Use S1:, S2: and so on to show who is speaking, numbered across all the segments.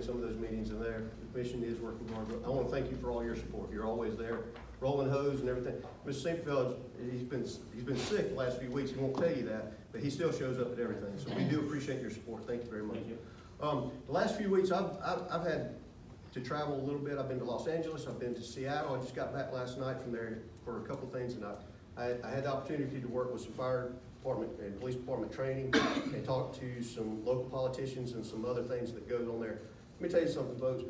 S1: attend some of those meetings, and the commission is working hard. But I want to thank you for all your support. You're always there, rolling hose and everything. Mr. Saintfield, he's been sick the last few weeks. He won't tell you that, but he still shows up at everything. So we do appreciate your support. Thank you very much.
S2: Thank you.
S1: The last few weeks, I've had to travel a little bit. I've been to Los Angeles. I've been to Seattle. I just got back last night from there for a couple things, and I had the opportunity to work with some fire department and police department training and talk to some local politicians and some other things that goes on there. Let me tell you something, folks.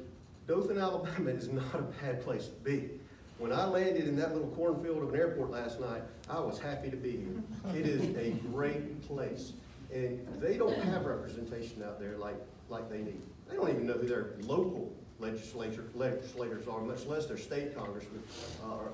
S1: Dothan, Alabama is not a bad place to be. When I landed in that little cornfield of an airport last night, I was happy to be here. It is a great place. And they don't have representation out there like they need. They don't even know who their local legislators are, much less their state congressmen or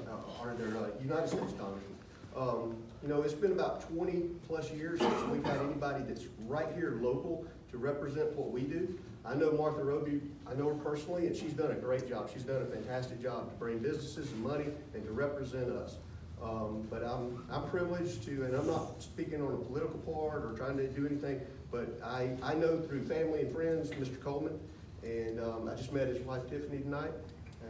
S1: their United States congressmen. You know, it's been about 20 plus years since we've had anybody that's right here local to represent what we do. I know Martha Roby, I know her personally, and she's done a great job. She's done a fantastic job to bring businesses and money and to represent us. But I'm privileged to, and I'm not speaking on a political part or trying to do anything, but I know through family and friends, Mr. Coleman, and I just met his wife Tiffany tonight,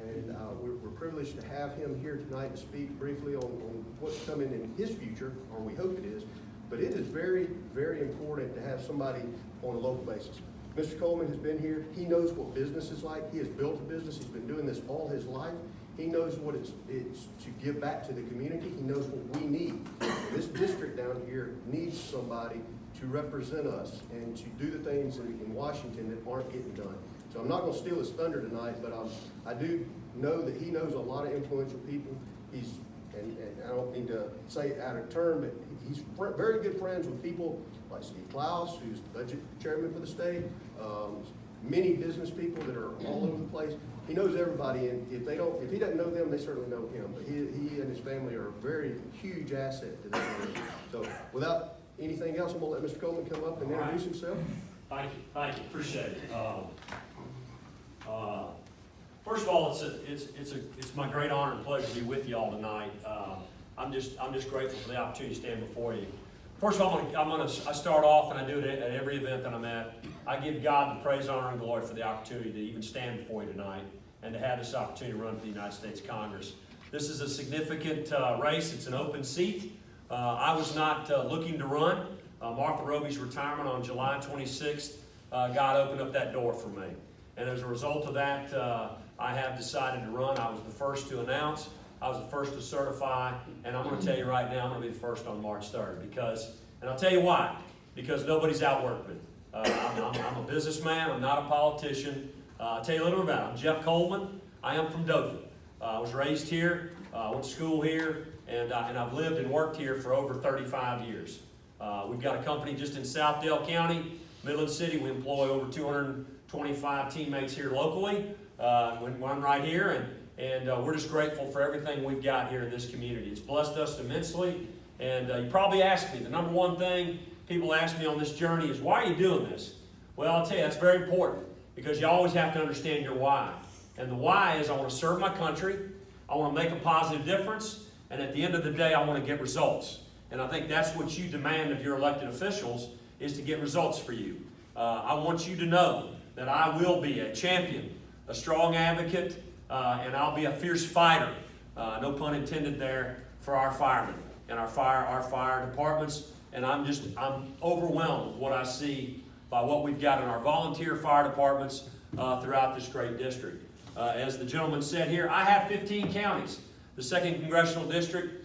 S1: and we're privileged to have him here tonight to speak briefly on what's coming in his future, or we hope it is. But it is very, very important to have somebody on a local basis. Mr. Coleman has been here. He knows what business is like. He has built a business. He's been doing this all his life. He knows what it's to give back to the community. He knows what we need. This district down here needs somebody to represent us and to do the things in Washington that aren't getting done. So I'm not going to steal his thunder tonight, but I do know that he knows a lot of influential people. And I don't mean to say it out of turn, but he's very good friends with people like Steve Klaus, who's the budget chairman for the state, many business people that are all over the place. He knows everybody, and if he doesn't know them, they certainly know him. But he and his family are a very huge asset to this area. So without anything else, I'm going to let Mr. Coleman come up and introduce himself.
S2: Thank you, appreciate it. First of all, it's my great honor and pleasure to be with you all tonight. I'm just grateful for the opportunity to stand before you. First of all, I start off, and I do it at every event that I'm at. I give God the praise, honor, and glory for the opportunity to even stand before you tonight and to have this opportunity to run for the United States Congress. This is a significant race. It's an open seat. I was not looking to run. Martha Roby's retirement on July 26th, God opened up that door for me. And as a result of that, I have decided to run. I was the first to announce. I was the first to certify. And I'm going to tell you right now, I'm going to be the first on March 3rd. And I'll tell you why. Because nobody's outworked me. I'm a businessman. I'm not a politician. I'll tell you a little bit about it. I'm Jeff Coleman. I am from Dothan. I was raised here, went to school here, and I've lived and worked here for over 35 years. We've got a company just in Southdale County, Midland City. We employ over 225 teammates here locally. One right here, and we're just grateful for everything we've got here in this community. It's blessed us immensely. And you probably asked me, the number one thing people ask me on this journey is, why are you doing this? Well, I'll tell you, that's very important, because you always have to understand your why. And the why is, I want to serve my country, I want to make a positive difference, and at the end of the day, I want to get results. And I think that's what you demand of your elected officials, is to get results for you. I want you to know that I will be a champion, a strong advocate, and I'll be a fierce fighter, no pun intended there, for our firemen and our fire departments. And I'm overwhelmed with what I see by what we've got in our volunteer fire departments throughout this great district. As the gentleman said here, I have 15 counties. The 2nd Congressional District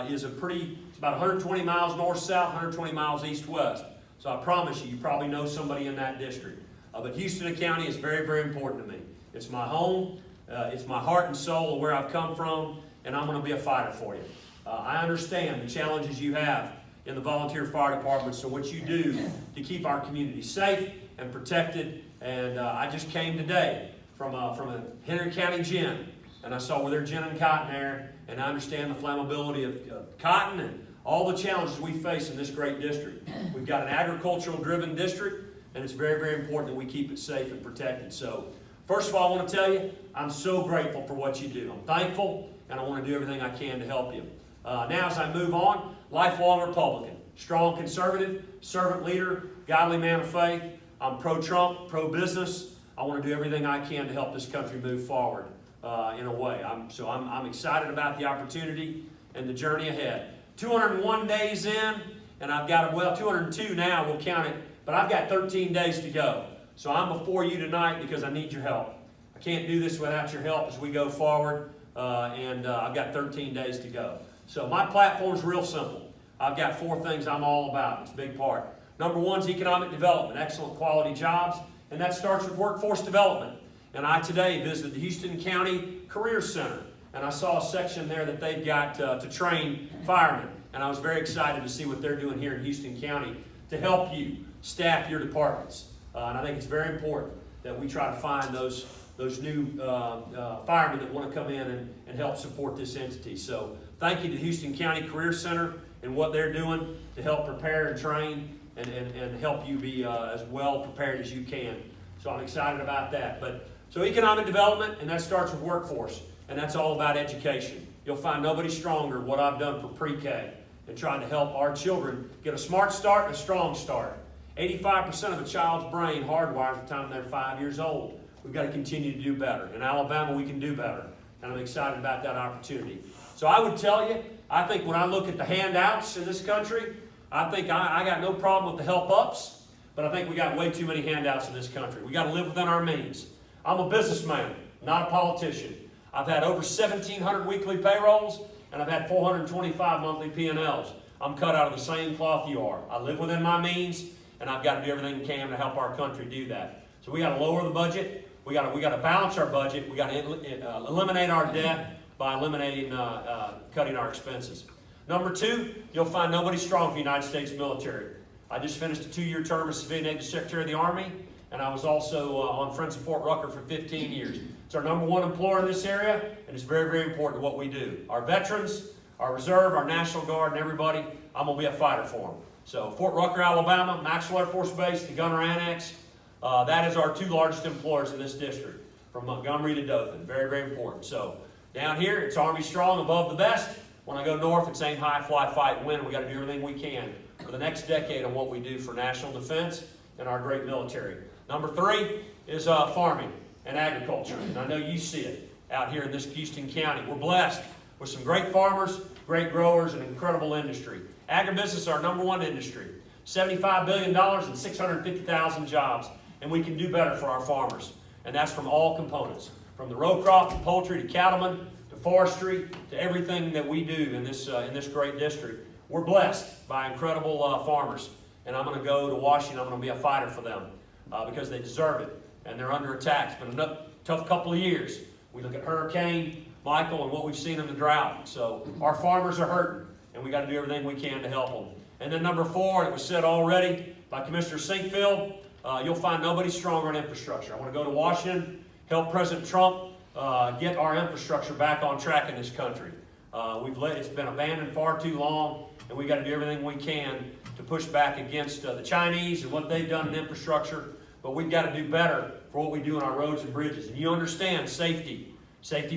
S2: is it's about 120 miles north-south, 120 miles east-west. So I promise you probably know somebody in that district. But Houston County is very, very important to me. It's my home. It's my heart and soul of where I've come from, and I'm going to be a fighter for you. I understand the challenges you have in the volunteer fire departments, so what you do to keep our community safe and protected. And I just came today from a Henry County gin, and I saw where they're ginning cotton there, and I understand the flammability of cotton and all the challenges we face in this great district. We've got an agricultural-driven district, and it's very, very important that we keep it safe and protected. So, first of all, I want to tell you, I'm so grateful for what you do. I'm thankful, and I want to do everything I can to help you. Now, as I move on, lifelong Republican, strong conservative, servant leader, godly man of faith. I'm pro-Trump, pro-business. I want to do everything I can to help this country move forward in a way. I'm excited about the opportunity and the journey ahead. 201 days in, and I've got, well, 202 now, we'll count it, but I've got 13 days to go. So I'm before you tonight because I need your help. I can't do this without your help as we go forward, and I've got 13 days to go. So my platform's real simple. I've got 4 things I'm all about. It's a big part. Number 1 is economic development, excellent quality jobs, and that starts with workforce development. And I today visited the Houston County Career Center, and I saw a section there that they've got to train firemen. And I was very excited to see what they're doing here in Houston County to help you staff your departments. And I think it's very important that we try to find those new firemen that want to come in and help support this entity. So thank you to the Houston County Career Center and what they're doing to help prepare and train and help you be as well prepared as you can. So I'm excited about that. So economic development, and that starts with workforce, and that's all about education. You'll find nobody stronger than what I've done for pre-K and trying to help our children get a smart start and a strong start. 85% of a child's brain hardwires by the time they're 5 years old. We've got to continue to do better. In Alabama, we can do better, and I'm excited about that opportunity. So I would tell you, I think when I look at the handouts in this country, I think I got no problem with the help ups, but I think we got way too many handouts in this country. We got to live within our means. I'm a businessman, not a politician. I've had over 1,700 weekly payrolls, and I've had 425 monthly P&Ls. I'm cut out of the same cloth you are. I live within my means, and I've got to do everything we can to help our country do that. So we got to lower the budget. We got to balance our budget. We got to eliminate our debt by eliminating cutting our expenses. Number 2, you'll find nobody strong for the United States military. I just finished a 2-year term as Civilian Aid Secretary of the Army, and I was also on Friends of Fort Rucker for 15 years. It's our number 1 employer in this area, and it's very, very important what we do. Our veterans, our reserve, our National Guard, and everybody, I'm going to be a fighter for them. So Fort Rucker, Alabama, Maxwell Air Force Base, the Gunner Annex, that is our 2 largest employers in this district, from Montgomery to Dothan. Very, very important. So down here, it's Army strong, above the best. When I go north, it's aim high, fly, fight, win. We got to do everything we can for the next decade on what we do for national defense and our great military. Number 3 is farming and agriculture. And I know you see it out here in this Houston County. We're blessed with some great farmers, great growers, and incredible industry. Agribusiness is our number 1 industry. $75 billion and 650,000 jobs. And we can do better for our farmers. And that's from all components. From the row crop to poultry to cattlemen to forestry to everything that we do in this great district. We're blessed by incredible farmers. And I'm going to go to Washington. I'm going to be a fighter for them because they deserve it. And they're under attack. It's been a tough couple of years. We look at Hurricane Michael and what we've seen in the drought. So our farmers are hurting, and we got to do everything we can to help them. And then number 4, it was said already by Commissioner Sinkfield, you'll find nobody stronger in infrastructure. I want to go to Washington, help President Trump get our infrastructure back on track in this country. It's been abandoned far too long, and we got to do everything we can to push back against the Chinese and what they've done in infrastructure. But we've got to do better for what we do in our roads and bridges. And you understand safety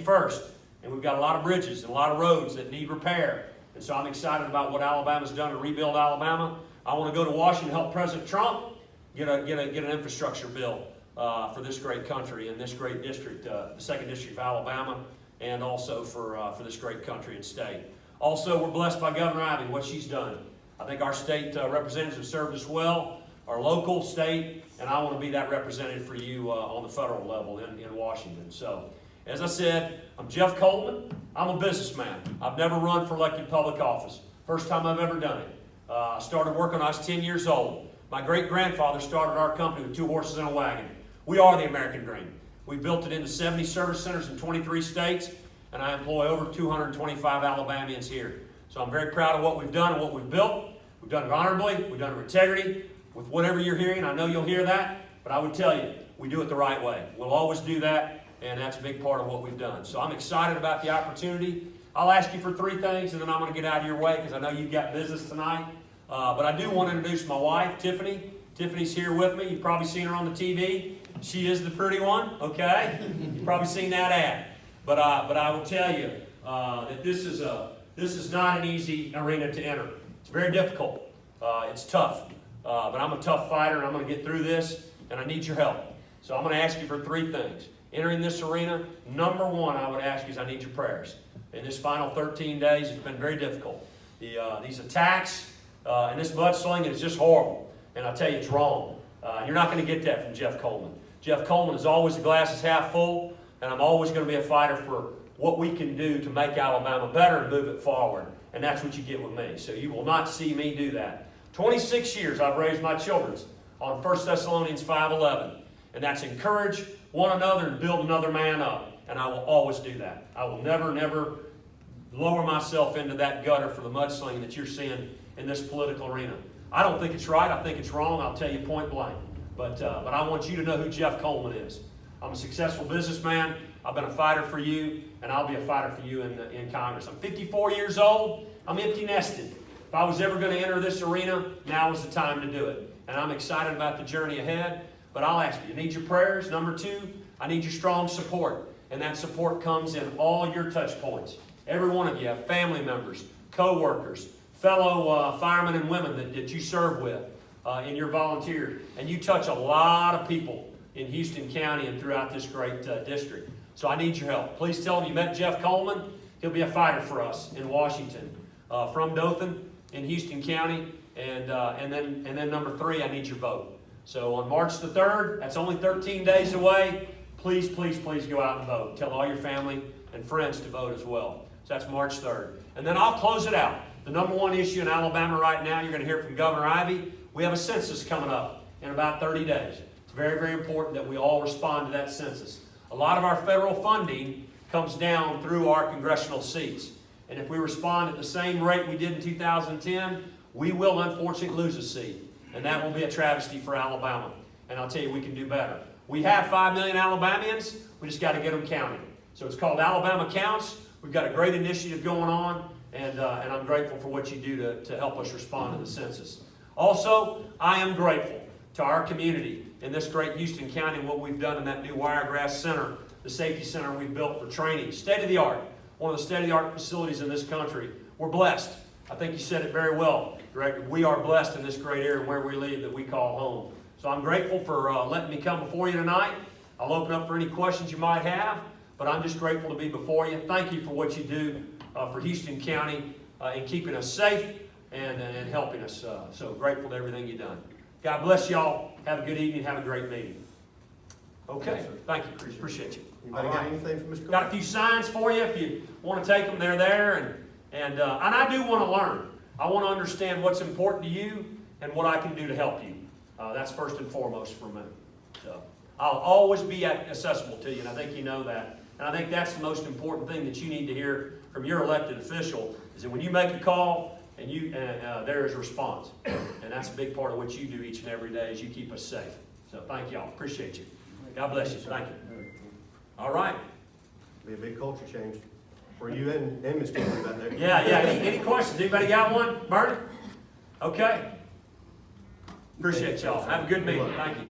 S2: first. And we've got a lot of bridges and a lot of roads that need repair. And so I'm excited about what Alabama's done to rebuild Alabama. I want to go to Washington and help President Trump get an infrastructure bill for this great country and this great district, the 2nd District of Alabama, and also for this great country and state. Also, we're blessed by Governor Ivey, what she's done. I think our state representatives have served us well, our local, state, and I want to be that representative for you on the federal level in Washington. So, as I said, I'm Jeff Coleman. I'm a businessman. I've never run for elected public office. First time I've ever done it. I started working when I was 10 years old. My great-grandfather started our company with 2 horses and a wagon. We are the American dream. We built it into 70 service centers in 23 states, and I employ over 225 Alabamians here. So I'm very proud of what we've done and what we've built. We've done it honorably. We've done it with integrity. With whatever you're hearing, I know you'll hear that, but I would tell you, we do it the right way. We'll always do that, and that's a big part of what we've done. So I'm excited about the opportunity. I'll ask you for 3 things, and then I'm going to get out of your way because I know you've got business tonight. But I do want to introduce my wife, Tiffany. Tiffany's here with me. You've probably seen her on the TV. She is the pretty one, okay? You've probably seen that ad. But I will tell you that this is not an easy arena to enter. It's very difficult. It's tough. But I'm a tough fighter, and I'm going to get through this, and I need your help. So I'm going to ask you for 3 things. Entering this arena, number 1 I would ask you is I need your prayers. In this final 13 days, it's been very difficult. These attacks and this mudslinging is just horrible. And I tell you, it's wrong. You're not going to get that from Jeff Coleman. Jeff Coleman is always the glass is half full, and I'm always going to be a fighter for what we can do to make Alabama better and move it forward. And that's what you get with me. So you will not see me do that. 26 years I've raised my children on 1 Thessalonians 5:11. And that's encourage one another and build another man up. And I will always do that. I will never lower myself into that gutter for the mudslinging that you're seeing in this political arena. I don't think it's right. I think it's wrong. I'll tell you point blank. But I want you to know who Jeff Coleman is. I'm a successful businessman. I've been a fighter for you, and I'll be a fighter for you in Congress. I'm 54 years old. I'm empty nested. If I was ever going to enter this arena, now is the time to do it. And I'm excited about the journey ahead. But I'll ask you, I need your prayers. Number 2, I need your strong support. And that support comes in all your touch points. Every one of you have family members, co-workers, fellow firemen and women that you serve with in your volunteer. And you touch a lot of people in Houston County and throughout this great district. So I need your help. Please tell them you met Jeff Coleman. He'll be a fighter for us in Washington. From Dothan in Houston County. And then number 3, I need your vote. So on March the 3rd, that's only 13 days away. Please, please, please go out and vote. Tell all your family and friends to vote as well. So that's March 3rd. And then I'll close it out. The number 1 issue in Alabama right now, you're going to hear from Governor Ivey. We have a census coming up in about 30 days. It's very, very important that we all respond to that census. A lot of our federal funding comes down through our congressional seats. And if we respond at the same rate we did in 2010, we will unfortunately lose a seat. And that will be a travesty for Alabama. And I'll tell you, we can do better. We have 5 million Alabamians. We just got to get them counted. So it's called Alabama Counts. We've got a great initiative going on. And I'm grateful for what you do to help us respond to the census. Also, I am grateful to our community in this great Houston County and what we've done in that new Wiregrass Center, the safety center we've built for training. State-of-the-art. One of the state-of-the-art facilities in this country. We're blessed. I think you said it very well, Director. We are blessed in this great area where we live that we call home. So I'm grateful for letting me come before you tonight. I'll open up for any questions you might have, but I'm just grateful to be before you. Thank you for what you do for Houston County in keeping us safe and helping us. So grateful to everything you've done. God bless y'all. Have a good evening. Have a great meeting. Okay.
S1: Yes,
S2: thank you. Appreciate you.
S1: Anybody got anything from Mr. Coleman?
S2: Got a few signs for you if you want to take them. They're there. And I do want to learn. I want to understand what's important to you and what I can do to help you. That's first and foremost for me. So I'll always be accessible to you, and I think you know that. And I think that's the most important thing that you need to hear from your elected official is that when you make a call, and there is a response. And that's a big part of what you do each and every day is you keep us safe. So thank y'all. Appreciate you. God bless you. Thank you. All right.
S1: Be a big culture change for you and Mr. Coleman back there.
S2: Yeah. Any questions? Anybody got one? Bernie? Okay. Appreciate y'all. Have a good meeting. Thank you.